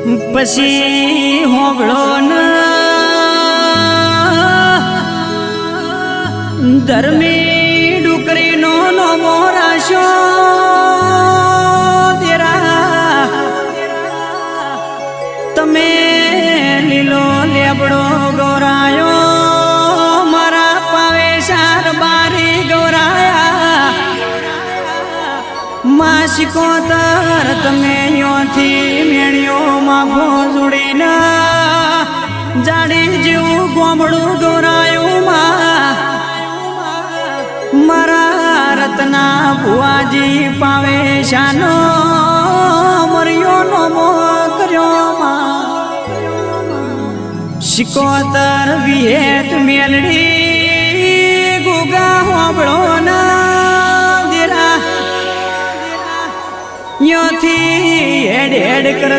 પછી હોબળો ન ધર્મી ડુકરીનો નો મોરાશો તેરા તમે લીલો લેબડો ગોરાયો મારા પાવે સાર બારી ગોરાયા માસિકો તર તમે યોથી મેળ્યો માગો જોડીને જાડી જેવું ગોમડું ગોરાયું મારા રત્ના ભુવાજી પાવે શાનો મર્યો નો મો કર્યો શિકોતર વિહેત મેલડી ગુગા હોબળો ના દેરા યોથી હેડ હેડ કરતો